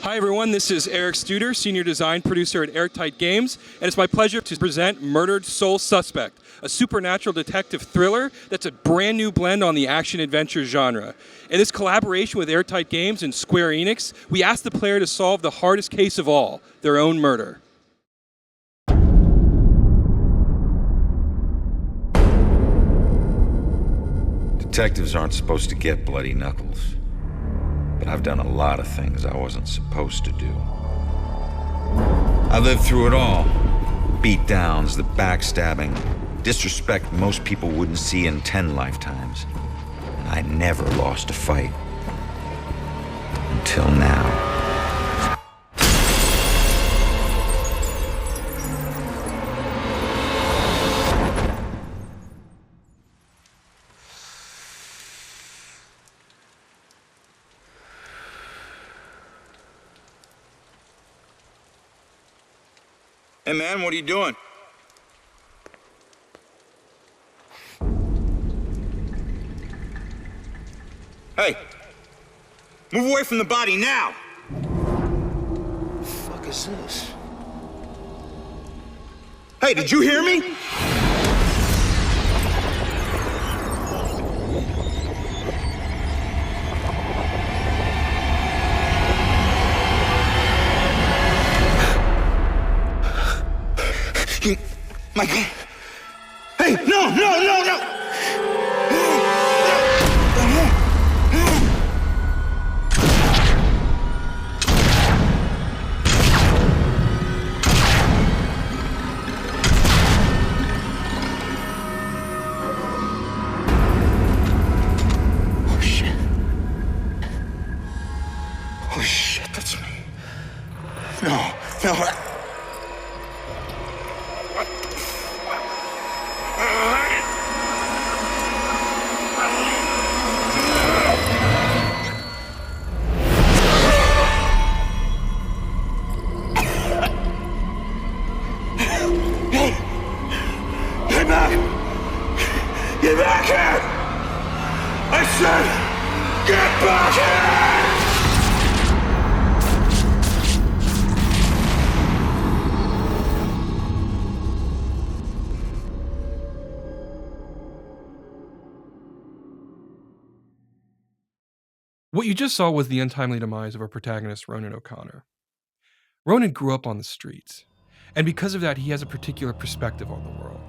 Hi everyone, this is Eric Studer, Senior Design Producer at Airtight Games, and it's my pleasure to present Murdered Soul Suspect, a supernatural detective thriller that's a brand new blend on the action-adventure genre. In this collaboration with Airtight Games and Square Enix, we asked the player to solve the hardest case of all, their own murder. Detectives aren't supposed to get bloody knuckles. But I've done a lot of things I wasn't supposed to do. I lived through it all. Beatdowns, the backstabbing, disrespect most people wouldn't see in 10 lifetimes. And I never lost a fight. Until now. Hey man, what are you doing? Hey! Move away from the body now! The fuck is this? Hey, did you hear me? My God. Hey, no! Oh shit, that's me. No. Get back here! I said, get back here! What you just saw was the untimely demise of our protagonist, Ronan O'Connor. Ronan grew up on the streets, and because of that, he has a particular perspective on the world.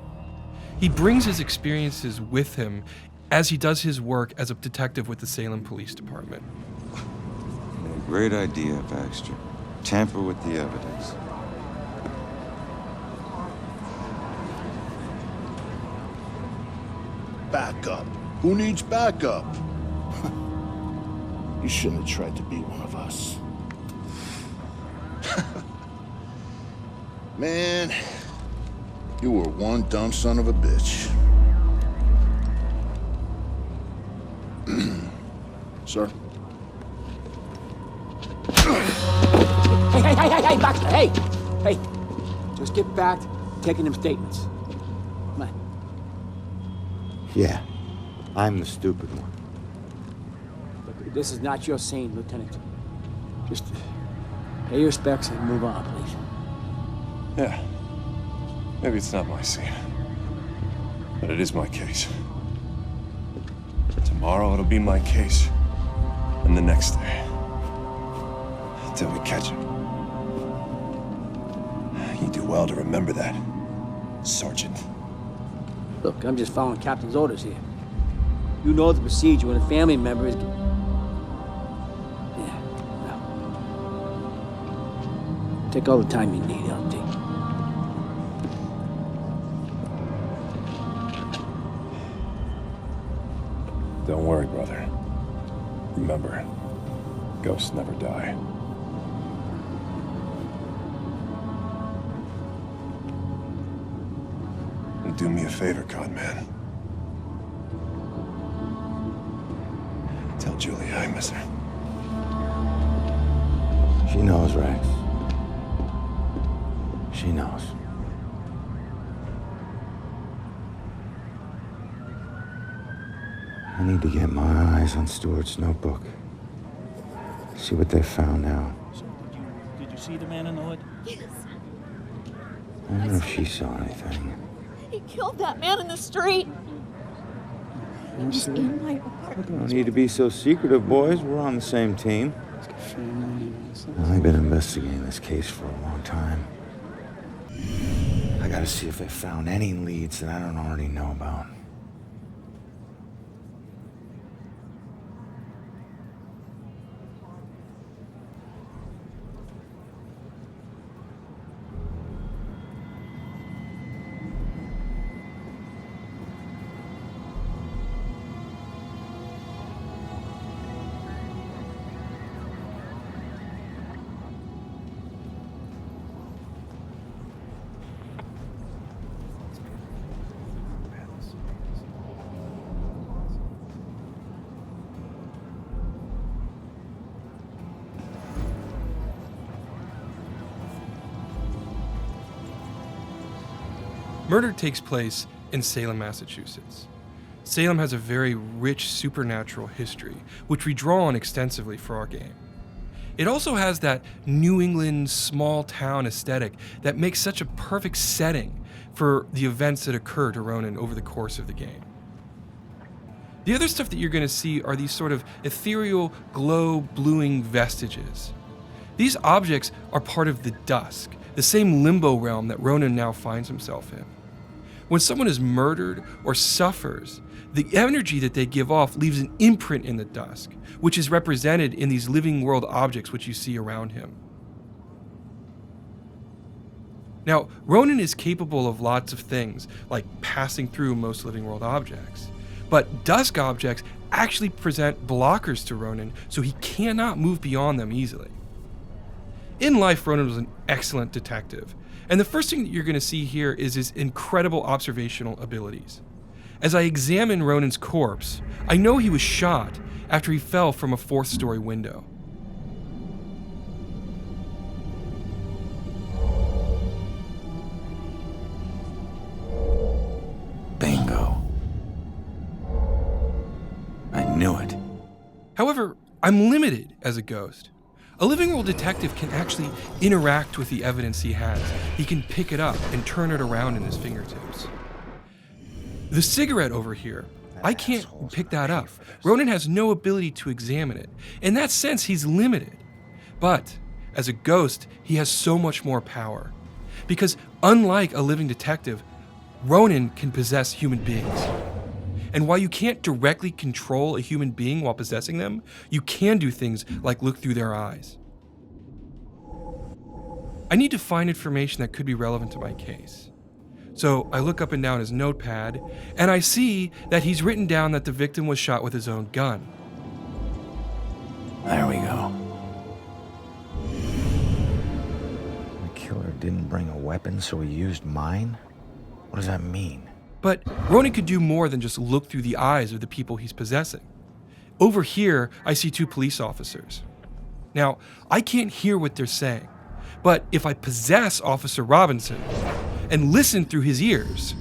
He brings his experiences with him as he does his work as a detective with the Salem Police Department. Great idea, Baxter. Tamper with the evidence. Backup. Who needs backup? You shouldn't have tried to be one of us. Man, you were one dumb son of a bitch. Sir? Hey, Baxter, hey! Just get back to taking them statements. Come on. Yeah, I'm the stupid one. Look, this is not your scene, Lieutenant. Just pay your respects and move on, please. Yeah. Maybe it's not my scene. But it is my case. Tomorrow it'll be my case. And the next day. Until we catch him. You do well to remember that, Sergeant. Look, I'm just following Captain's orders here. You know the procedure when a family member is... Yeah, well... Take all the time you need, LT. Don't worry, brother. Remember, ghosts never die. And do me a favor, Conman. Tell Julie I miss her. She knows, Rex. She knows. I need to get my eyes on Stewart's notebook. See what they found out. see the man in the hood? Yes. I don't know if she saw anything. He killed that man in the street. He was in my apartment. No need to be so secretive, boys. We're on the same team. Well, they've been investigating this case for a long time. I gotta see if they found any leads that I don't already know about. Murder takes place in Salem, Massachusetts. Salem has a very rich supernatural history, which we draw on extensively for our game. It also has that New England small town aesthetic that makes such a perfect setting for the events that occur to Ronan over the course of the game. The other stuff that you're going to see are these sort of ethereal, glow-bluing vestiges. These objects are part of the dusk, the same limbo realm that Ronan now finds himself in. When someone is murdered or suffers, the energy that they give off leaves an imprint in the dusk, which is represented in these living world objects which you see around him. Now, Ronan is capable of lots of things, like passing through most living world objects. But dusk objects actually present blockers to Ronan, so he cannot move beyond them easily. In life, Ronan was an excellent detective, and the first thing that you're going to see here is his incredible observational abilities. As I examine Ronan's corpse, I know he was shot after he fell from a fourth-story window. Bingo. I knew it. However, I'm limited as a ghost. A living world detective can actually interact with the evidence he has. He can pick it up and turn it around in his fingertips. The cigarette over here, I can't pick that up. Ronan has no ability to examine it. In that sense, he's limited. But as a ghost, he has so much more power. Because unlike a living detective, Ronan can possess human beings. And while you can't directly control a human being while possessing them, you can do things like look through their eyes. I need to find information that could be relevant to my case. So I look up and down his notepad, and I see that he's written down that the victim was shot with his own gun. There we go. The killer didn't bring a weapon, so he used mine? What does that mean? But Ronan could do more than just look through the eyes of the people he's possessing. Over here, I see two police officers. Now, I can't hear what they're saying, but if I possess Officer Robinson and listen through his ears...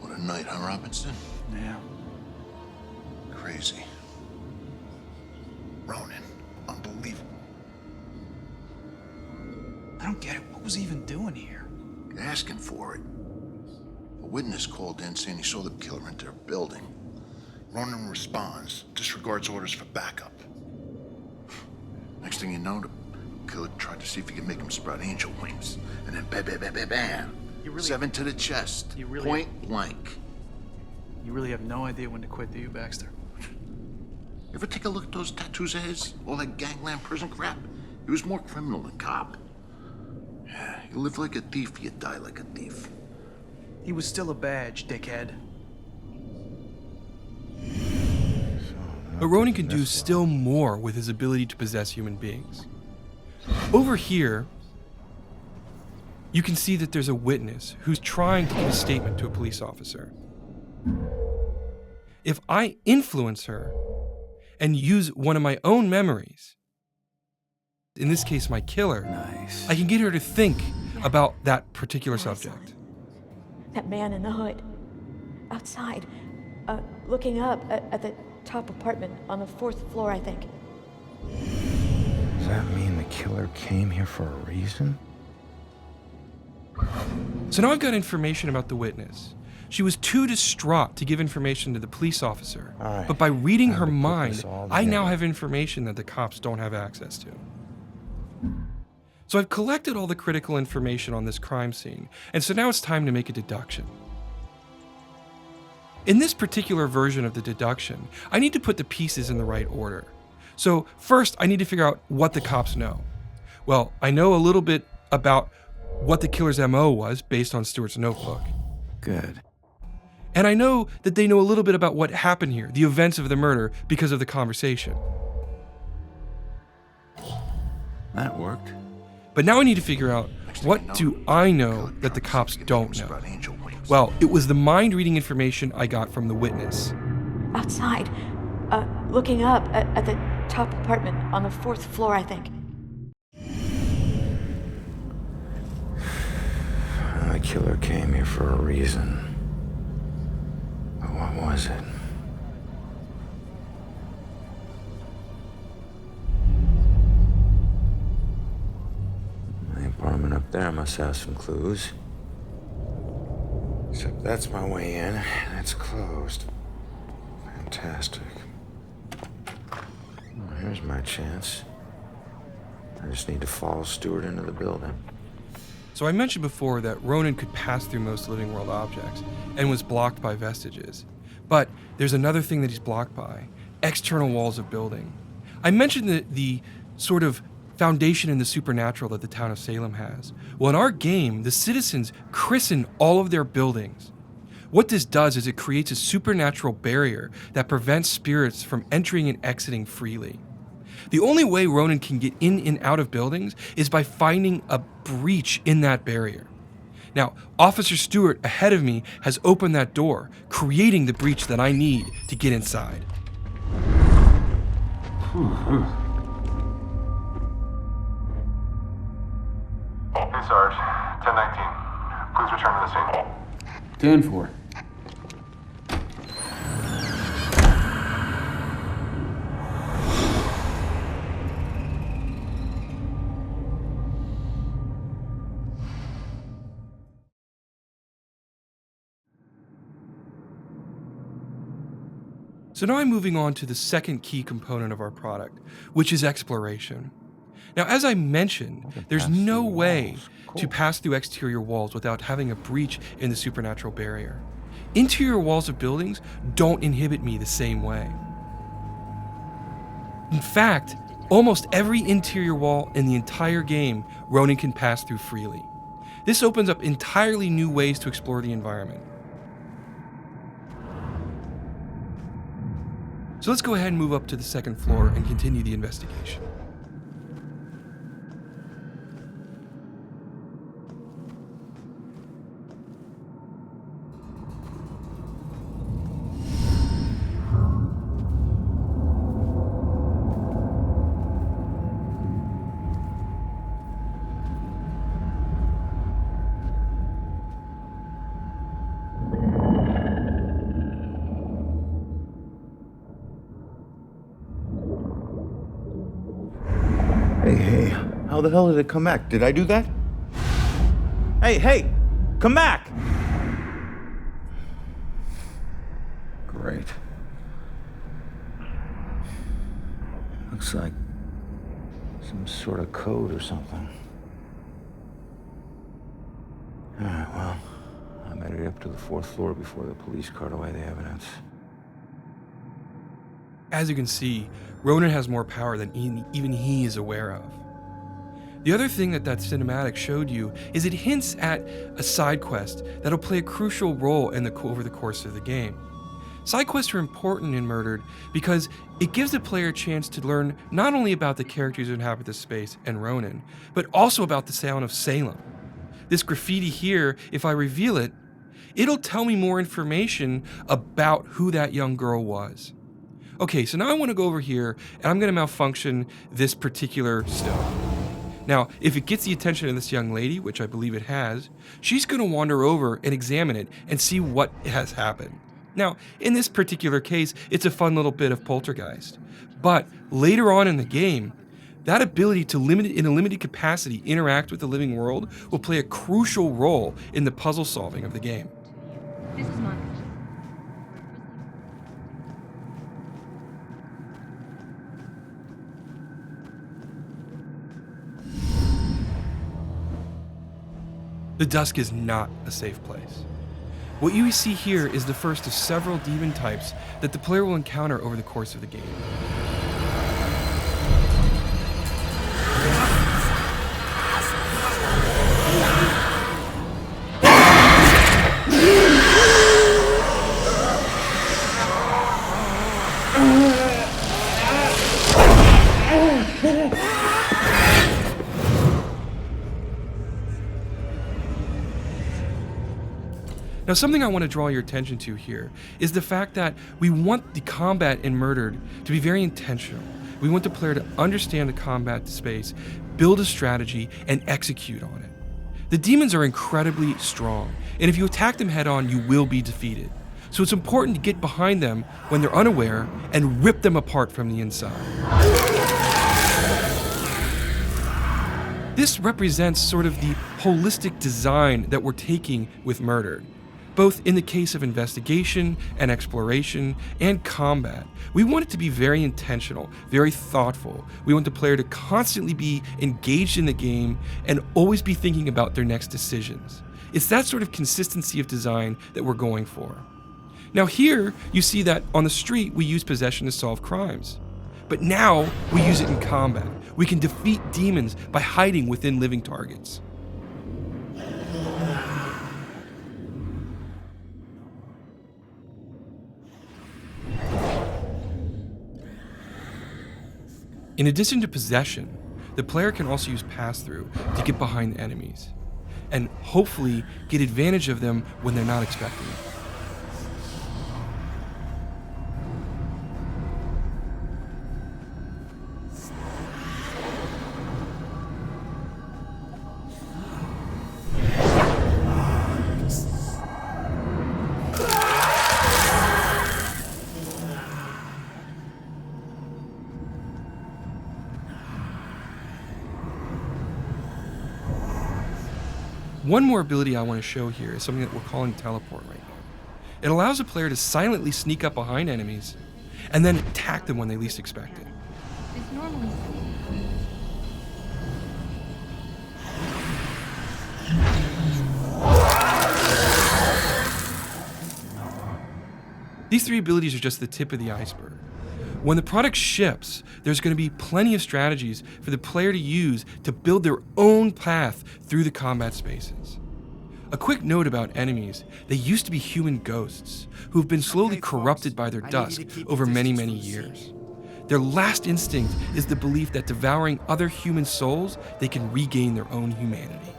What a night, huh, Robinson? Yeah. Crazy. Ronan, unbelievable. I don't get it. What was he even doing here? You're asking for it. A witness called in saying he saw the killer enter a building. Ronan responds, disregards orders for backup. Next thing you know, the killer tried to see if he could make him sprout angel wings. And then bam, bam, bam, bam, bam. 7 to the chest. Point blank. You really have no idea when to quit, do you, Baxter? You ever take a look at those tattoos of his? All that gangland prison crap? He was more criminal than cop. Yeah, you live like a thief, you die like a thief. He was still a badge, dickhead. But Ronan can do still more with his ability to possess human beings. Over here, you can see that there's a witness who's trying to give a statement to a police officer. If I influence her and use one of my own memories, in this case my killer, I can get her to think about that particular subject. That man in the hood, outside, looking up at the top apartment on the 4th floor, I think. Does that mean the killer came here for a reason? So now I've got information about the witness. She was too distraught to give information to the police officer. All right. But by reading Time her to put mind, this all I now together. have information that the cops don't have access to. So I've collected all the critical information on this crime scene, and so now it's time to make a deduction. In this particular version of the deduction, I need to put the pieces in the right order. So first, I need to figure out what the cops know. Well, I know a little bit about what the killer's MO was based on Stewart's notebook. Good. And I know that they know a little bit about what happened here, the events of the murder, because of the conversation. That worked. But now I need to figure out, what do I know that the cops don't know? Well, it was the mind-reading information I got from the witness. Outside, looking up at the top apartment on the 4th floor, I think. The killer came here for a reason. But what was it? The apartment up there must have some clues. Except that's my way in. That's closed. Fantastic. Well, here's my chance. I just need to follow Stewart into the building. So I mentioned before that Ronan could pass through most living world objects and was blocked by vestiges. But there's another thing that he's blocked by: external walls of building. I mentioned the sort of foundation in the supernatural that the town of Salem has. Well, in our game, the citizens christen all of their buildings. What this does is it creates a supernatural barrier that prevents spirits from entering and exiting freely. The only way Ronan can get in and out of buildings is by finding a breach in that barrier. Now, Officer Stewart ahead of me has opened that door, creating the breach that I need to get inside. Hey, Sarge. 1019. Please return to the scene. 10-4. So now I'm moving on to the second key component of our product, which is exploration. Now, as I mentioned, there's no way to pass through exterior walls without having a breach in the supernatural barrier. Interior walls of buildings don't inhibit me the same way. In fact, almost every interior wall in the entire game, Ronan can pass through freely. This opens up entirely new ways to explore the environment. So let's go ahead and move up to the second floor and continue the investigation. Hey, how the hell did it come back? Did I do that? Hey, come back! Great. Looks like some sort of code or something. All right, well, I made it up to the 4th floor before the police cart away the evidence. As you can see, Ronan has more power than even he is aware of. The other thing that cinematic showed you is it hints at a side quest that'll play a crucial role over the course of the game. Side quests are important in Murdered because it gives the player a chance to learn not only about the characters who inhabit this space and Ronan, but also about the town of Salem. This graffiti here, if I reveal it, it'll tell me more information about who that young girl was. Okay, so now I want to go over here and I'm going to malfunction this particular stone. Now, if it gets the attention of this young lady, which I believe it has, she's going to wander over and examine it and see what has happened. Now, in this particular case, it's a fun little bit of poltergeist. But later on in the game, That ability to in a limited capacity interact with the living world will play a crucial role in the puzzle solving of the game. This is Monica. The dusk is not a safe place. What you see here is the first of several demon types that the player will encounter over the course of the game. Now, something I want to draw your attention to here is the fact that we want the combat in Murdered to be very intentional. We want the player to understand the combat space, build a strategy, and execute on it. The demons are incredibly strong, and if you attack them head on, you will be defeated. So it's important to get behind them when they're unaware and rip them apart from the inside. This represents sort of the holistic design that we're taking with Murdered. Both in the case of investigation and exploration and combat, we want it to be very intentional, very thoughtful. We want the player to constantly be engaged in the game and always be thinking about their next decisions. It's that sort of consistency of design that we're going for. Now here, you see that on the street, we use possession to solve crimes. But now, we use it in combat. We can defeat demons by hiding within living targets. In addition to possession, the player can also use pass-through to get behind enemies, and hopefully get advantage of them when they're not expecting it. One more ability I want to show here is something that we're calling teleport right now. It allows a player to silently sneak up behind enemies and then attack them when they least expect it. It's normally These three abilities are just the tip of the iceberg. When the product ships, there's going to be plenty of strategies for the player to use to build their own path through the combat spaces. A quick note about enemies: they used to be human ghosts who've been slowly corrupted by their dusk over many, many years. Their last instinct is the belief that devouring other human souls, they can regain their own humanity.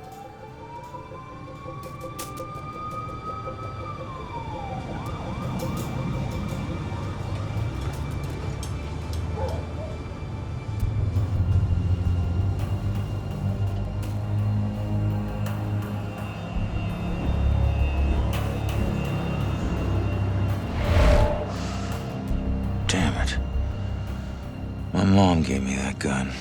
Damn it. My mom gave me that gun.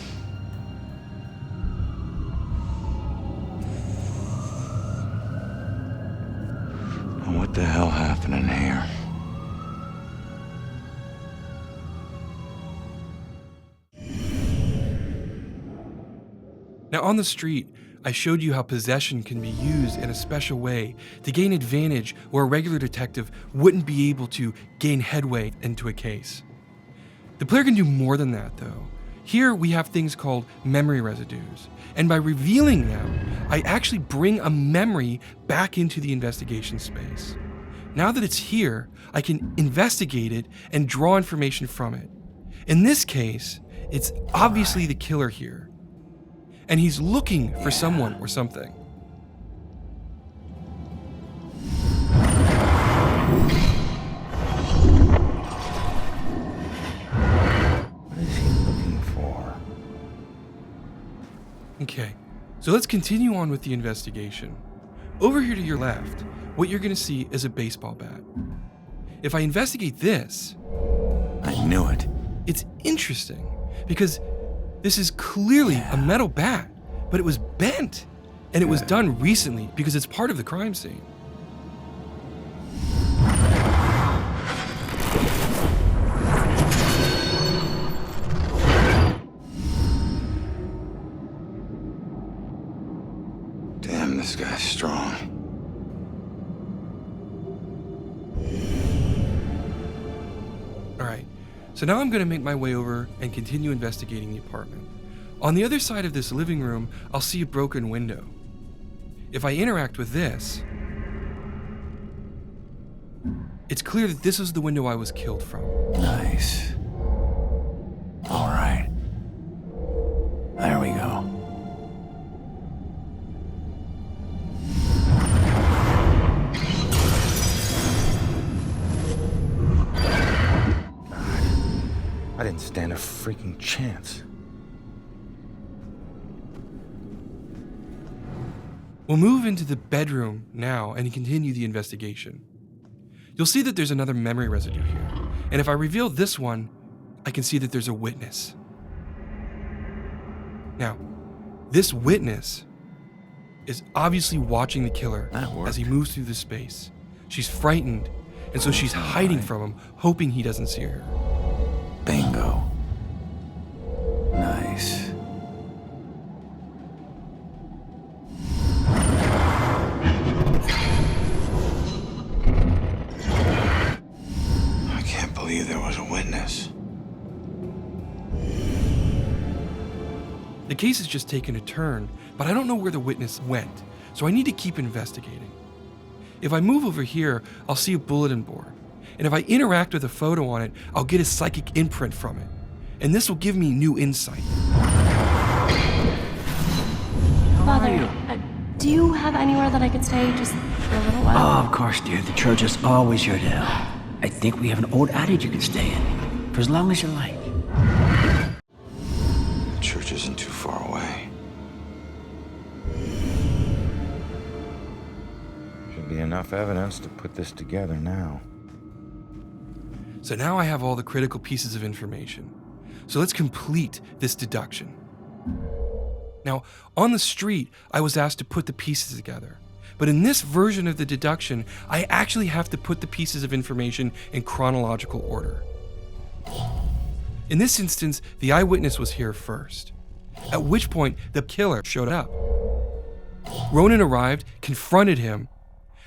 Now what the hell happened in here? Now on the street, I showed you how possession can be used in a special way to gain advantage where a regular detective wouldn't be able to gain headway into a case. The player can do more than that though. Here we have things called memory residues, and by revealing them, I actually bring a memory back into the investigation space. Now that it's here, I can investigate it and draw information from it. In this case, it's obviously the killer here, and he's looking for someone or something. What is he looking for? Okay, so let's continue on with the investigation. Over here to your left, what you're gonna see is a baseball bat. If I investigate this, I knew it. it's interesting because This is clearly a metal bat, but it was bent. And it was done recently because it's part of the crime scene. Damn, this guy's strong. All right, so now I'm gonna make my way over and continue investigating the apartment. On the other side of this living room, I'll see a broken window. If I interact with this, it's clear that this is the window I was killed from. Nice. All right. There we go. I didn't stand a freaking chance. We'll move into the bedroom now and continue the investigation. You'll see that there's another memory residue here, and if I reveal this one, I can see that there's a witness. Now, this witness is obviously watching the killer as he moves through the space. She's frightened, and so she's hiding from him, hoping he doesn't see her. Bingo. Nice. I can't believe there was a witness. The case has just taken a turn, but I don't know where the witness went, so I need to keep investigating. If I move over here, I'll see a bulletin board, and if I interact with a photo on it, I'll get a psychic imprint from it, and this will give me new insight. Father, do you have anywhere that I could stay just for a little while? Oh, of course, dear. The church is always your to help. I think we have an old attic you can stay in for as long as you like. The church isn't too far away. Should be enough evidence to put this together now. So now I have all the critical pieces of information. So let's complete this deduction. Now, on the street, I was asked to put the pieces together. But in this version of the deduction, I actually have to put the pieces of information in chronological order. In this instance, the eyewitness was here first, at which point the killer showed up. Ronan arrived, confronted him,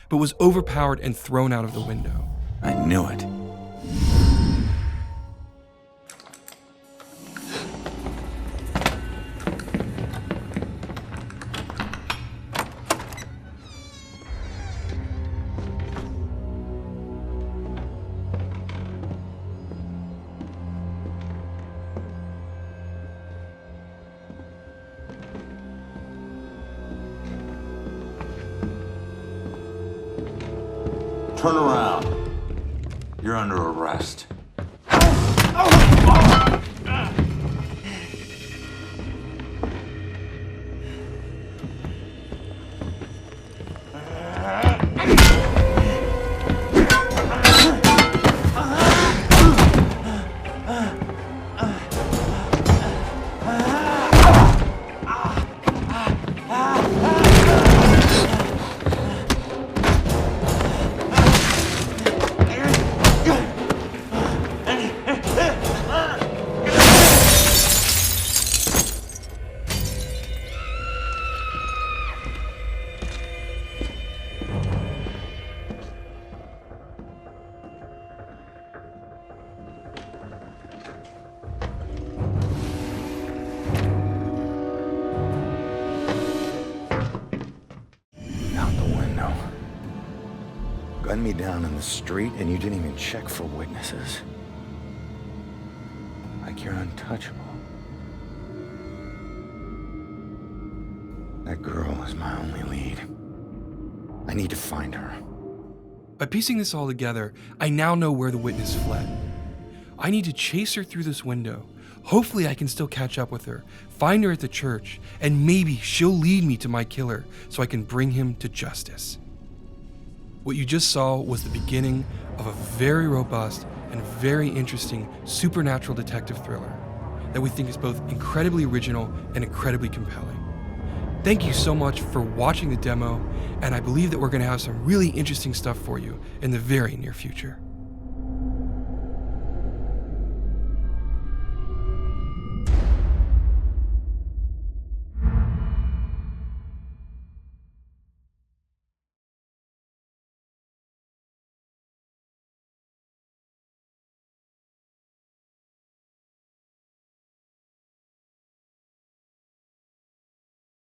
but was overpowered and thrown out of the window. I knew it. Turn around. You're under arrest. Gunned me down in the street, and you didn't even check for witnesses. Like you're untouchable. That girl is my only lead. I need to find her. By piecing this all together, I now know where the witness fled. I need to chase her through this window. Hopefully I can still catch up with her, find her at the church, and maybe she'll lead me to my killer so I can bring him to justice. What you just saw was the beginning of a very robust and very interesting supernatural detective thriller that we think is both incredibly original and incredibly compelling. Thank you so much for watching the demo, and I believe that we're going to have some really interesting stuff for you in the very near future.